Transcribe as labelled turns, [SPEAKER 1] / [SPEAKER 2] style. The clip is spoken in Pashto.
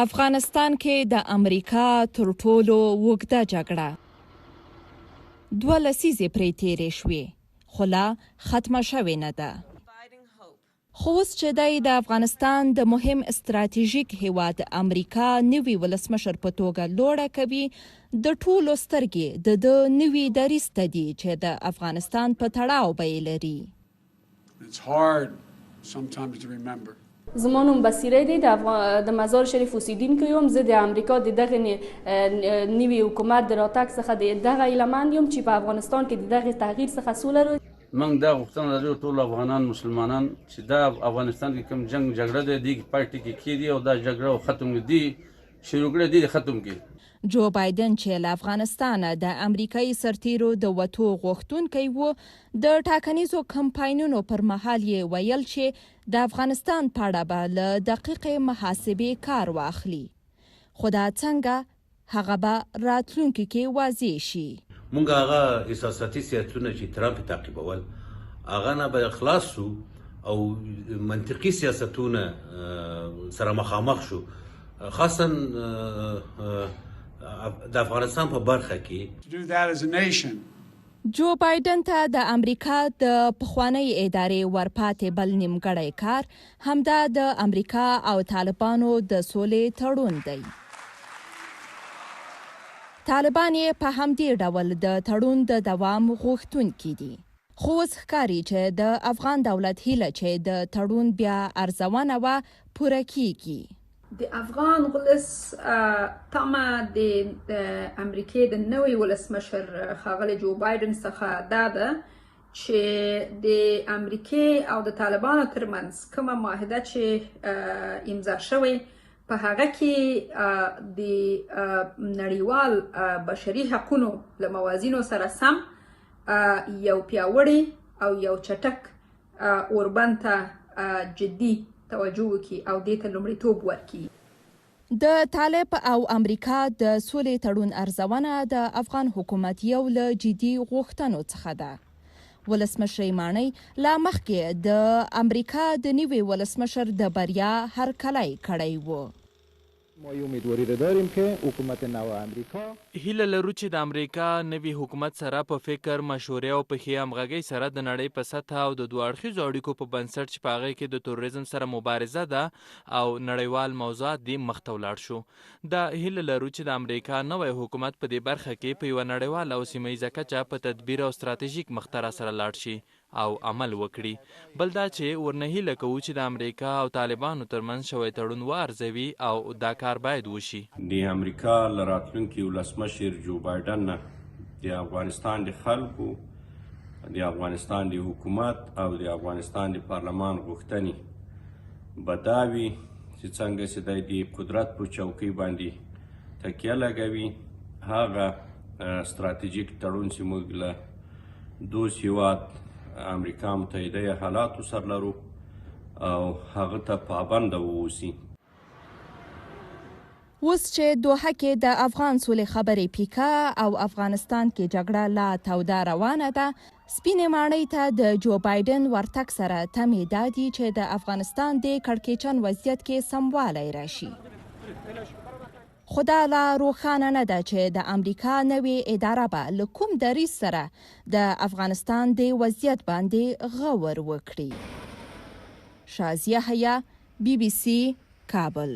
[SPEAKER 1] افغانستان کې د امریکا تر ټولو اوږده جګړه 2 لسیزې پرې تېرې شوې، خو لا ختمه شوې نه ده. خو اوس چې دی د افغانستان د مهم استراتیژیک هیواد امریکا نوي ولسمشر په توګه لوړه کوي، د ټولو سترګې د ده نوي دریځ ته دي چې د افغانستان په تړاو به یې لري.
[SPEAKER 2] زما نوم بصیره دی، د مزار شریف اوسیدونکی یم. زه د امریکا د دغه نوي حکومت د راتګ څخه د دغه هیلهمند یم چې په افغانستان کې د دغه تغییر څخه سوله راځي.
[SPEAKER 3] موږ دا غوښتنه لرو ټول افغانان مسلمانان چې دا افغانستان کې کوم جنگ جګړه ده دی پای ټکی کېږي او دا جګړه ختم دي شروع کړي دي ختم کړي.
[SPEAKER 1] جو بایدن چې له افغانستانه د امریکایي سرتیرو د وتو غوښتونکی و، د ټاکنیزو کمپاینونو پر مهال یې ویل چې د افغانستان په اړه به له دقیقې محاسبې کار واخلي، خو دا څنګه هغه به راتلونکي کې واضح شي.
[SPEAKER 4] مونږ هغه احساساتي سیاستونه چې ترامپ تعقیبول هغه نه به خلاص شو او منطقي سیاستونه سره مخامخ شو، خاصا د افغانستان په برخه کې.
[SPEAKER 1] جو بایدن ته د امریکا د پخوانۍ ادارې ورپاتې بل نیمګړی کار همدا د امریکا او طالبانو د سولې تړون دی. طالبان یې په همدې ډول د تړون د دوام غوښتونکي دي، خو اوس ښکاري چې د افغان دولت هیله چې د تړون بیا ارزونه وه پوره کیږي.
[SPEAKER 5] د افغان ولس تمه د امریکې د نوي ولسمشر ښاغلي جو بایدن څخه دا ده چې د امریکې او د طالبانو ترمنځ کومه معاهده چې امضا شوې په هغه کې د نړیوال بشري حقونو له موازینو سره سم یو پیاوړی او یو چټک اوربند ته جدي توجه وکړي او دې ته لومړیتوب ورکړي.
[SPEAKER 1] د طالب او امریکا د سولې تړون ارزونه د افغان حکومت یو له جدي غوښتنو څخه ده. ولسمشر ماڼۍ لا مخکې د امریکا د نوي ولسمشر د بریا هرکلی کړی و.
[SPEAKER 6] ما امیدواری داریم که حکومت نو امریکا
[SPEAKER 7] هیله لرو چې د امریکا نوي حکومت سره په فکر، مشورې او په ښې همغږۍ سره د نړۍ په سطحه او د دوه اړخیزو اړیکو په بنسټ چې په هغې کې د تروریزم سره مبارزه ده او نړیوال موضوعات دې مخته ولاړ شو. دا هیله لرو چې د امریکا نوی حکومت په دې برخه کې په یوه نړیواله او سیمه ییزه کچه په تدبیر او ستراتیژیک مختره سره لاړ شي او عمل وکړي. بل دا چې ورنه هیله کوو چې د امریکا او طالبانو ترمنځ شوی تړون وارزوي او دا کار باید وشي.
[SPEAKER 8] د امریکا له راتلونکي ولسمشر جو بایدن نه د افغانستان د خلکو، د افغانستان د حکومت او د افغانستان د پارلمان غوښتنې به دا وي چې څنګه چې دی د قدرت په چوکۍ باندې تکیه لګوي، هغه ستراتیژیک تړون چې موږ له دوست هیواد امریکا متحده ایالاتو سره لرو او هغه ته پابنده واوسي.
[SPEAKER 1] اوس چې دوحه کې د افغان سولې خبرې پیکه او افغانستان کې جګړه لا توده روانه ده، سپینې ماڼۍ ته د جو بایدن ورتګ سره تمې دا دي چې د افغانستان د کړکېچن وضعیت کې سموالی راشي. خو دا لا روښانه نه ده چې د امریکا نوې اداره به له کوم دریځ سره د افغانستان د وضعیت باندې غور وکړي. شازیه حیا، BBC کابل.